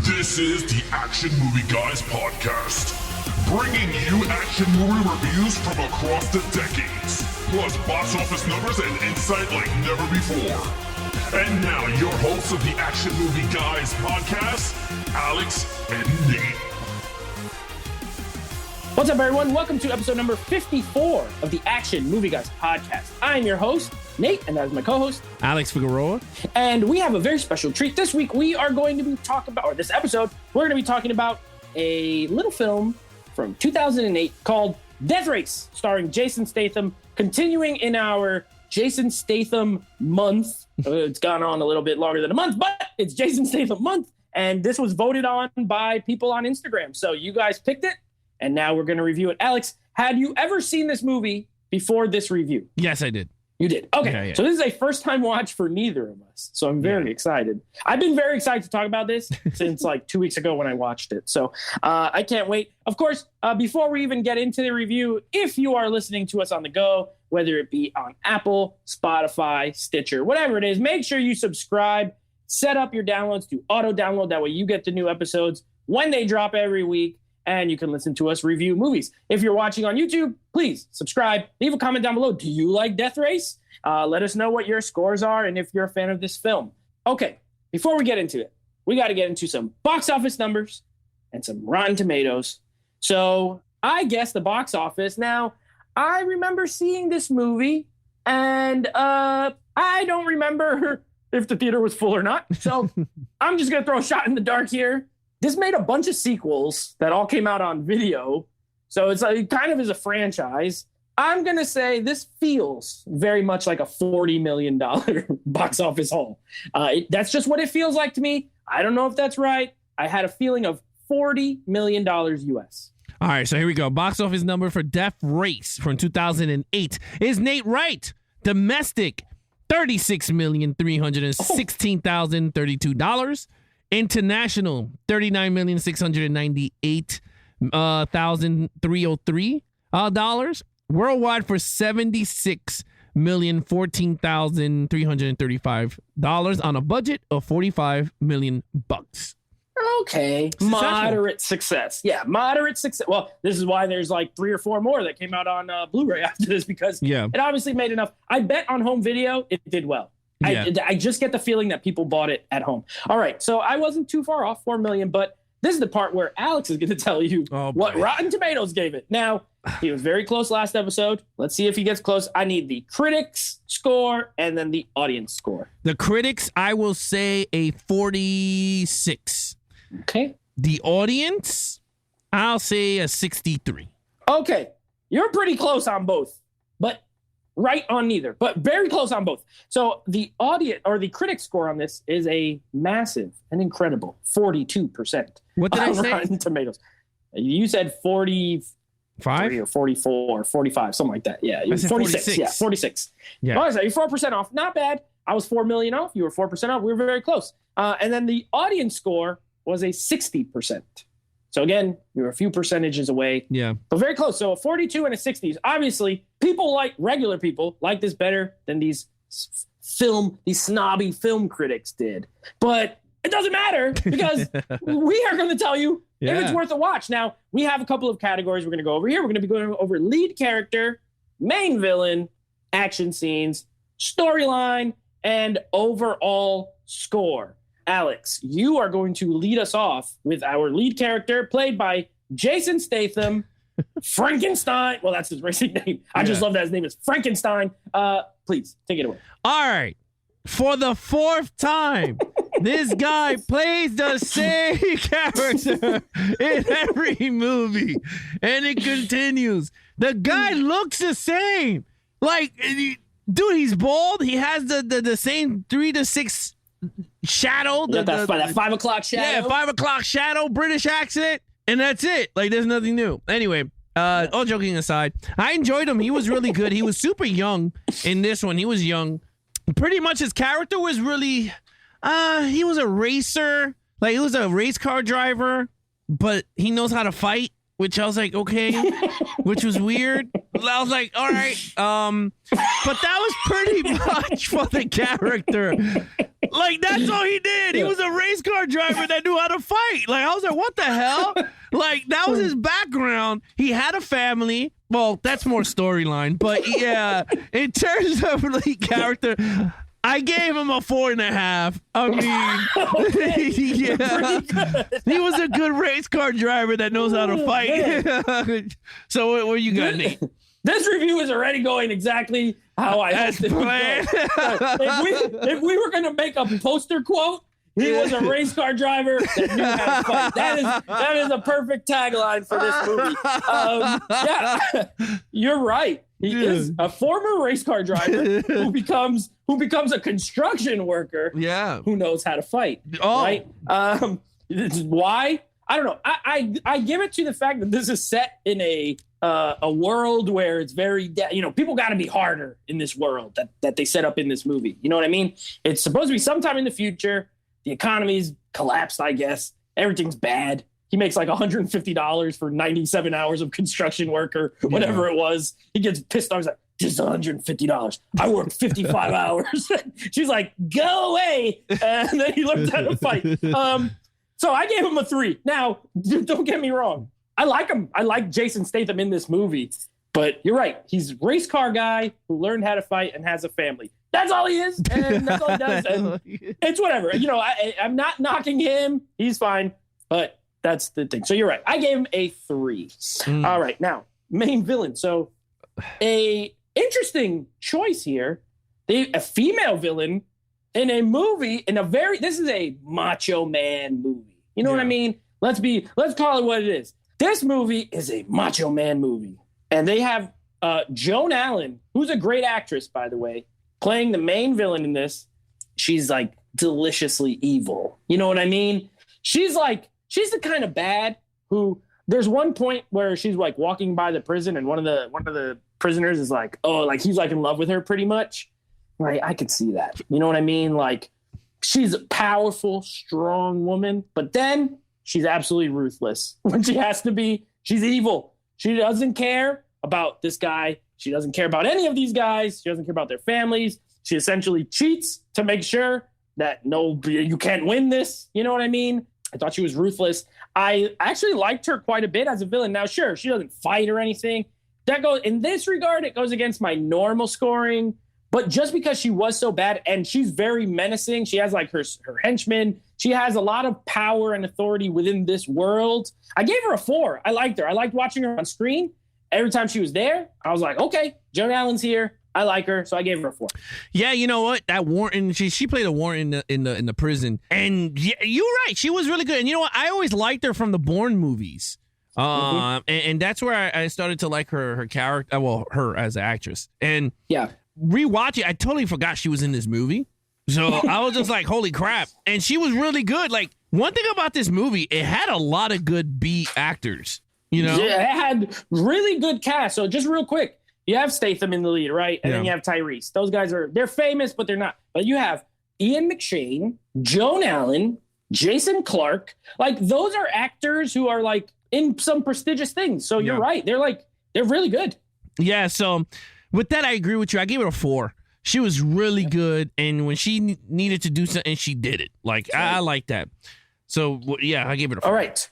This is the Action Movie Guys podcast, bringing you action movie reviews from across the decades, plus box office numbers and insight like never before. And now, your hosts of the Action Movie Guys podcast, Alex and Nate. What's up, everyone? Welcome to episode number 54 of the Action Movie Guys podcast. I'm your host, Nate, and that is my co-host, Alex Figueroa. And we have a very special treat. This week, we are going to be talking about, or this episode, we're going to be talking about a little film from 2008 called Death Race, starring Jason Statham, continuing in our Jason Statham month. It's gone on a little bit longer than a month, but it's Jason Statham month. And this was voted on by people on Instagram. So you guys picked it, and now we're going to review it. Alex, had you ever seen this movie before this review? Yes, I did. You did. Okay. Yeah. So this is a first-time watch for neither of us. So I'm very excited. I've been very excited to talk about this since like 2 weeks ago when I watched it. So I can't wait. Of course, before we even get into the review, if you are listening to us on the go, whether it be on Apple, Spotify, Stitcher, whatever it is, make sure you subscribe, set up your downloads to auto-download. That way you get the new episodes when they drop every week, and you can listen to us review movies. If you're watching on YouTube, please subscribe. Leave a comment down below. Do you like Death Race? Let us know what your scores are and if you're a fan of this film. Okay, before we get into it, we got to get into some box office numbers and some Rotten Tomatoes. So I guess the box office. Now, I remember seeing this movie, and I don't remember if the theater was full or not. So I'm just going to throw a shot in the dark here. This made a bunch of sequels that all came out on video. So it's like, kind of is a franchise. I'm going to say this feels very much like a $40 million box office haul. That's just what it feels like to me. I don't know if that's right. I had a feeling of $40 million US. All right, so here we go. Box office number for Death Race from 2008 is Nate Wright. Domestic, $36,316,032. International, $39,698,303. Worldwide for $76,014,335 on a budget of $45 million. Okay. Moderate success. Yeah, moderate success. Well, this is why there's like 3 or 4 more that came out on Blu-ray after this, because it obviously made enough. I bet on home video, it did well. Yeah. I just get the feeling that people bought it at home. All right, so I wasn't too far off, 4 million, but this is the part where Alex is going to tell you what Rotten Tomatoes gave it. Now, he was very close last episode. Let's see if he gets close. I need the critics score and then the audience score. The critics, I will say a 46. Okay. The audience, I'll say a 63. Okay. You're pretty close on both, but right on neither, but very close on both. So the audience or the critic score on this is a massive and incredible 42%. What did I say? Rotten Tomatoes. You said 45 or 44, 45, something like that. Yeah, you 46. Yeah, 46. Yeah. Oh, you're 4% off. Not bad. I was 4 million off. You were 4% off. We were very close. And then the audience score was a 60%. So again, you're a few percentages away. Yeah. But very close. So a 42 and a 60. Obviously, regular people like this better than these snobby film critics did. But it doesn't matter, because we are going to tell you if it's worth a watch. Now, we have a couple of categories we're going to go over here. We're going to be going over lead character, main villain, action scenes, storyline, and overall score. Alex, you are going to lead us off with our lead character, played by Jason Statham, Frankenstein. Well, that's his racing name. I just love that his name is Frankenstein. Please, take it away. All right. For the 4th time, this guy plays the same character in every movie. And it continues. The guy looks the same. Like, dude, he's bald. He has the same 3 to 6 shadow. That 5 o'clock shadow. Yeah, 5 o'clock shadow, British accent. And that's it. Like, there's nothing new. Anyway, all joking aside, I enjoyed him. He was really good. He was super young in this one. He was young. Pretty much his character was really, he was a racer. Like, he was a race car driver, but he knows how to fight, which I was like, okay, which was weird. I was like, all right. But that was pretty much for the character. Like, that's all he did. He was a race car driver that knew how to fight. Like, I was like, what the hell? Like, that was his background. He had a family. Well, that's more storyline. But, yeah, in terms of, like, character, I gave him a 4.5. I mean, yeah. He was a good race car driver that knows how to fight. So, what you got, Nate? This review is already going exactly how I hoped it would go. If we were going to make a poster quote, he was a race car driver that knew how to fight. That is a perfect tagline for this movie. Yeah, you're right. He is a former race car driver who becomes a construction worker. Yeah, who knows how to fight. Oh, right. Why? I don't know. I give it to the fact that this is set in a world where it's very, people got to be harder in this world that they set up in this movie. You know what I mean? It's supposed to be sometime in the future. The economy's collapsed, I guess. Everything's bad. He makes like $150 for 97 hours of construction work or whatever it was. He gets pissed off. He's like, this is $150. I worked 55 hours. She's like, go away. And then he learns how to fight. So I gave him a 3. Now, don't get me wrong. I like him. I like Jason Statham in this movie. But you're right. He's a race car guy who learned how to fight and has a family. That's all he is. And that's all he does. And it's whatever. I'm not knocking him. He's fine. But that's the thing. So you're right. I gave him a 3. All right. Now, main villain. So a interesting choice here. A female villain in a movie, this is a macho man movie. You know what I mean? Let's call it what it is. This movie is a macho man movie. And they have Joan Allen, who's a great actress, by the way, playing the main villain in this. She's like deliciously evil. You know what I mean? She's the kind of bad who there's one point where she's like walking by the prison and one of the prisoners is like, oh, like he's like in love with her pretty much. Right. I could see that. You know what I mean? Like she's a powerful, strong woman, but then she's absolutely ruthless when she has to be. She's evil. She doesn't care about this guy. She doesn't care about any of these guys. She doesn't care about their families. She essentially cheats to make sure that you can't win this. You know what I mean? I thought she was ruthless. I actually liked her quite a bit as a villain. Now, sure, she doesn't fight or anything. In this regard, it goes against my normal scoring. But just because she was so bad and she's very menacing, she has like her henchmen. She has a lot of power and authority within this world. I gave her a 4. I liked her. I liked watching her on screen. Every time she was there, I was like, okay, Joan Allen's here. I like her, so I gave her a 4. Yeah, you know what? That Warren, she played a Warren in the prison, and yeah, you're right. She was really good. And you know what? I always liked her from the Bourne movies, and that's where I started to like her character. Well, her as an actress, and rewatching, I totally forgot she was in this movie. So I was just like, holy crap! And she was really good. Like one thing about this movie, it had a lot of good B actors. You know, yeah, it had really good cast. So just real quick. You have Statham in the lead, right? And then you have Tyrese. Those guys they're famous, but they're not. But you have Ian McShane, Joan Allen, Jason Clarke. Like, those are actors who are, like, in some prestigious things. So you're right. They're really good. Yeah, so with that, I agree with you. I gave it a 4. She was really good. And when she needed to do something, she did it. Like, I like that. So, yeah, I gave it a 4. All right.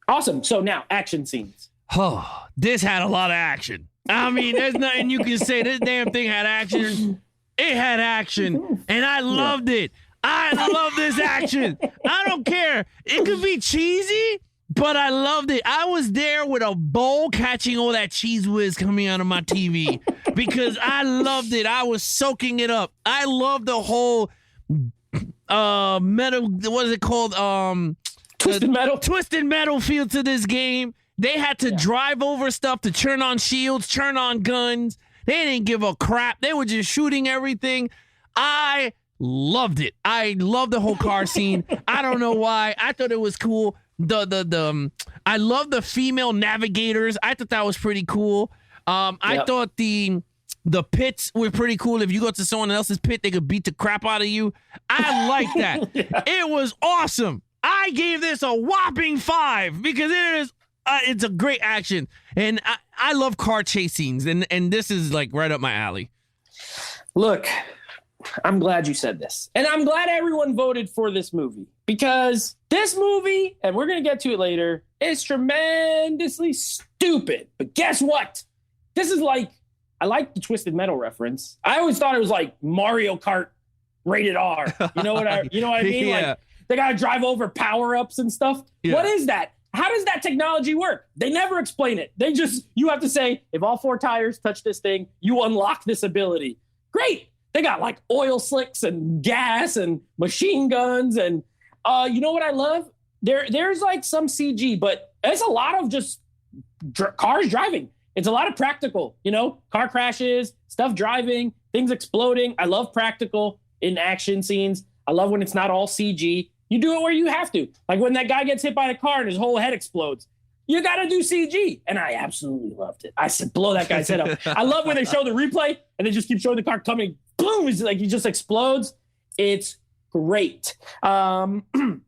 Awesome. So now, action scenes. Oh, this had a lot of action. I mean, there's nothing you can say. This damn thing had action. It had action, and I loved it. I love this action. I don't care. It could be cheesy, but I loved it. I was there with a bowl catching all that cheese whiz coming out of my TV because I loved it. I was soaking it up. I love the whole metal. What is it called? Twisted metal feel to this game. They had to drive over stuff to turn on shields, turn on guns. They didn't give a crap. They were just shooting everything. I loved it. I loved the whole car scene. I don't know why. I thought it was cool. I love the female navigators. I thought that was pretty cool. I thought the pits were pretty cool. If you go to someone else's pit, they could beat the crap out of you. I like that. It was awesome. I gave this a whopping 5 because it's a great action, and I love car chase scenes, and this is like right up my alley. Look, I'm glad you said this. And I'm glad everyone voted for this movie because this movie, and we're going to get to it later, is tremendously stupid. But guess what? This is like, I like the Twisted Metal reference. I always thought it was like Mario Kart rated R. You know what I mean? Yeah. Like they got to drive over power-ups and stuff. Yeah. What is that? How does that technology work? They never explain it. You have to say, if all 4 tires touch this thing, you unlock this ability. Great. They got like oil slicks and gas and machine guns. And you know what I love? There's like some CG, but it's a lot of just cars driving. It's a lot of practical, car crashes, stuff driving, things exploding. I love practical in action scenes. I love when it's not all CG. You do it where you have to. Like when that guy gets hit by the car and his whole head explodes. You got to do CG. And I absolutely loved it. I said, blow that guy's head up. I love when they show the replay and they just keep showing the car coming. Boom. It's like he just explodes. It's great. I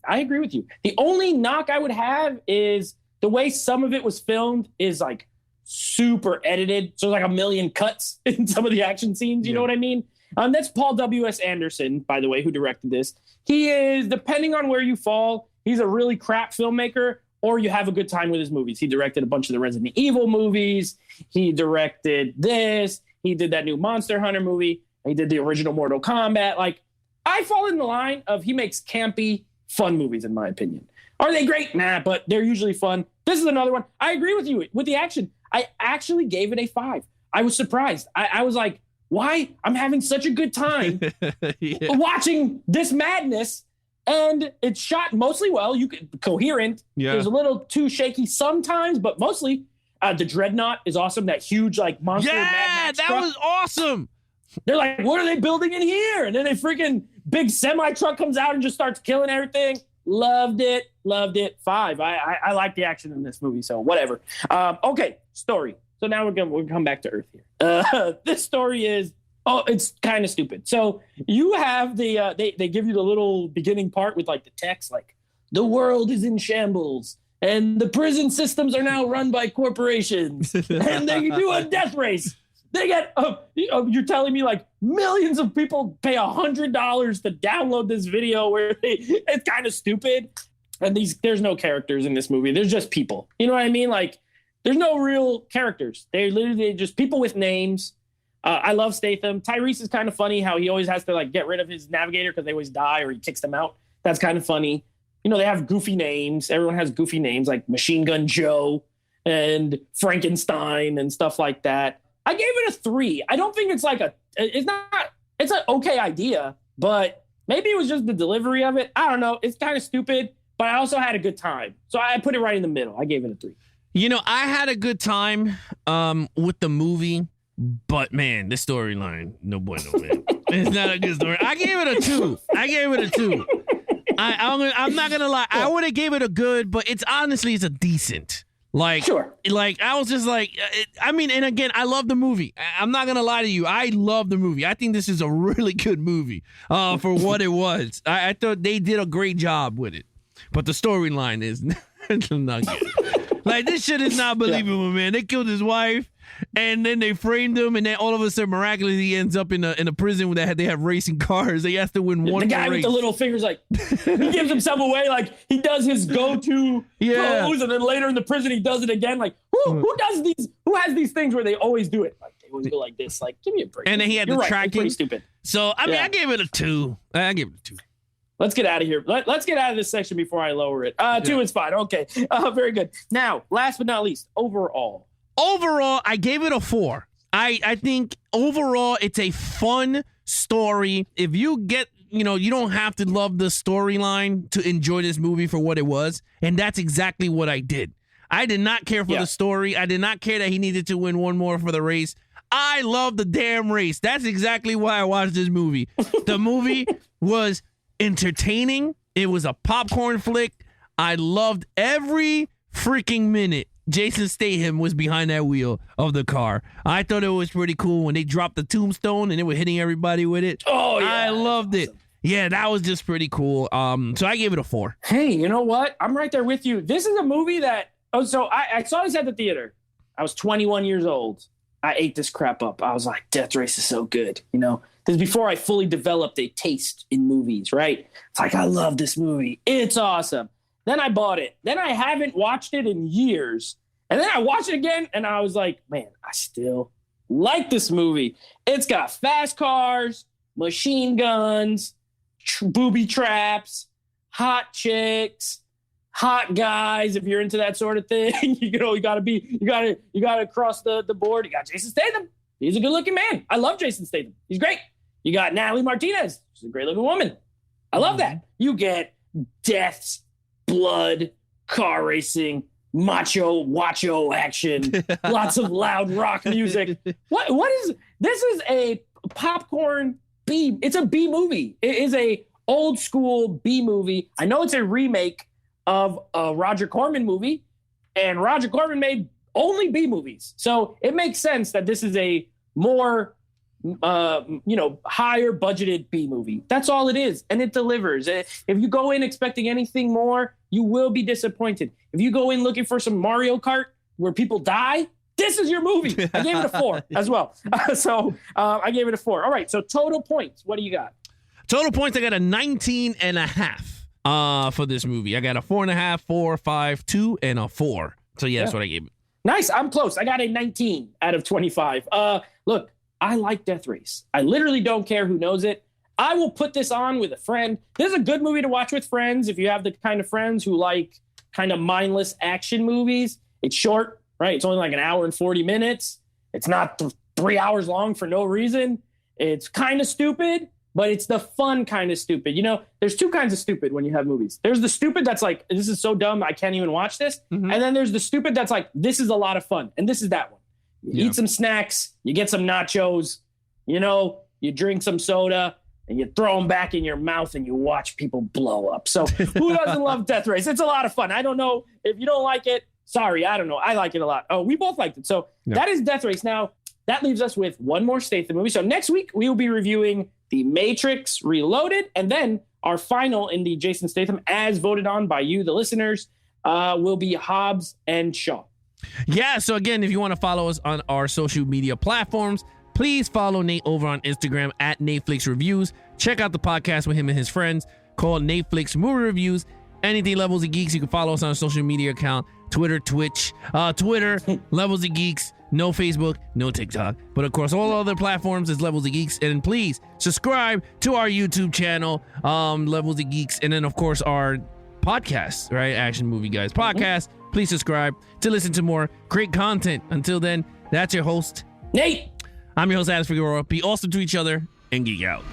agree with you. The only knock I would have is the way some of it was filmed is like super edited. So like a million cuts in some of the action scenes. You know what I mean? That's Paul W.S. Anderson, by the way, who directed this. He is, depending on where you fall, he's a really crap filmmaker, or you have a good time with his movies. He directed a bunch of the Resident Evil movies. He directed this. He did that new Monster Hunter movie. He did the original Mortal Kombat. Like, I fall in the line of he makes campy, fun movies, in my opinion. Are they great? Nah, but they're usually fun. This is another one. I agree with you. With the action, I actually gave it a 5. I was surprised. I was like, why? I'm having such a good time watching this madness. And it's shot mostly well. Coherent. Yeah. It's a little too shaky sometimes, but mostly the Dreadnought is awesome. That huge like monster. Yeah, Mad Max that truck. was awesome. They're like, what are they building in here? And then a freaking big semi truck comes out and just starts killing everything. Loved it. 5. I like the action in this movie. So whatever. Okay, story. So now we'll come back to Earth here. This story is, it's kind of stupid. So you have they give you the little beginning part with like the text, like the world is in shambles and the prison systems are now run by corporations and they do a death race. They get, you're telling me like millions of people pay $100 to download this video where it's kind of stupid. And there's no characters in this movie. There's just people. You know what I mean? Like, there's no real characters. They're literally just people with names. I love Statham. Tyrese is kind of funny how he always has to like get rid of his navigator because they always die or he kicks them out. That's kind of funny. They have goofy names. Everyone has goofy names like Machine Gun Joe and Frankenstein and stuff like that. I gave it a 3. I don't think it's an okay idea, but maybe it was just the delivery of it. I don't know. It's kind of stupid, but I also had a good time. So I put it right in the middle. I gave it a 3. I had a good time with the movie, but man, the storyline, no bueno, man. It's not a good story. I gave it a 2. I'm not gonna lie. I would have gave it a good, but it's a decent. Like, sure. Like I was just like, and again, I love the movie. I'm not gonna lie to you. I love the movie. I think this is a really good movie for what it was. I thought they did a great job with it, but the storyline is not good. Like, this shit is not believable, man. They killed his wife, and then they framed him, and then all of a sudden, miraculously, he ends up in a prison where they have racing cars. They have to win one. The guy with the little fingers, like, he gives himself away. Like, he does his go-to pose, and then later in the prison, he does it again. Like, who does these? Who has these things where they always do it? Like, they always go like this. Like, give me a break. And then he had the tracking. It's pretty stupid. So, I gave it a 2. I gave it a 2. Let's get out of here. Let's get out of this section before I lower it. 2 is fine. Okay. Very good. Now, last but not least, overall, I gave it a 4. I think overall it's a fun story. If you get, you don't have to love the storyline to enjoy this movie for what it was. And that's exactly what I did. I did not care for the story. I did not care that he needed to win one more for the race. I love the damn race. That's exactly why I watched this movie. The movie was entertaining. It was a popcorn flick. I loved every freaking minute Jason Statham was behind that wheel of the car. I thought it was pretty cool when they dropped the tombstone and they were hitting everybody with it. Oh, yeah. I loved it. Yeah, that was just pretty cool. So I gave it a 4. Hey, you know what? I'm right there with you. This is a movie that, so I saw this at the theater. I was 21 years old. I ate this crap up. I was like, Death Race is so good. This is before I fully developed a taste in movies, right? It's like, I love this movie. It's awesome. Then I bought it. Then I haven't watched it in years. And then I watched it again, and I was like, man, I still like this movie. It's got fast cars, machine guns, booby traps, hot chicks, hot guys. If you're into that sort of thing, you gotta cross the board. You got Jason Statham. He's a good looking man. I love Jason Statham. He's great. You got Natalie Martinez. She's a great looking woman. I love that. You get deaths, blood, car racing, macho, wacho action, lots of loud rock music. What is this? Is a popcorn B. It's a B movie. It is a old school B movie. I know it's a remake of a Roger Corman movie, and Roger Corman made only B movies. So it makes sense that this is a more higher budgeted B movie. That's all it is. And it delivers. If you go in expecting anything more, you will be disappointed. If you go in looking for some Mario Kart where people die, this is your movie. I gave it a 4 as well. So I gave it a 4. All right. So total points. What do you got? Total points. I got a 19.5 for this movie. I got a 4.5, 4, 5, 2, and a 4. So yeah, that's what I gave it. Nice. I'm close. I got a 19 out of 25. Look, I like Death Race. I literally don't care who knows it. I will put this on with a friend. This is a good movie to watch with friends if you have the kind of friends who like kind of mindless action movies. It's short, right? It's only like an hour and 40 minutes. It's not 3 hours long for no reason. It's kind of stupid, but it's the fun kind of stupid. You know, there's two kinds of stupid when you have movies. There's the stupid that's like, this is so dumb, I can't even watch this. Mm-hmm. And then there's the stupid that's like, this is a lot of fun. And this is that one. You eat some snacks, you get some nachos, you drink some soda, and you throw them back in your mouth and you watch people blow up. So who doesn't love Death Race? It's a lot of fun. I don't know if you don't like it. Sorry, I don't know. I like it a lot. Oh, we both liked it. So that is Death Race. Now, that leaves us with one more Statham movie. So next week, we will be reviewing The Matrix Reloaded. And then our final in the Jason Statham, as voted on by you, the listeners, will be Hobbs and Shaw. Yeah, so again, if you want to follow us on our social media platforms, please follow Nate over on Instagram at Nateflix Reviews. Check out the podcast with him and his friends called Nateflix Movie Reviews. Anything Levels of Geeks, you can follow us on our social media account, Twitter, Twitch, Levels of Geeks, no Facebook, no TikTok. But of course, all other platforms is Levels of Geeks. And please subscribe to our YouTube channel, Levels of Geeks. And then, of course, our podcast, right? Action Movie Guys podcast. Please subscribe to listen to more great content. Until then, that's your host, Nate. I'm your host, Alex Figueroa. Be awesome to each other and geek out.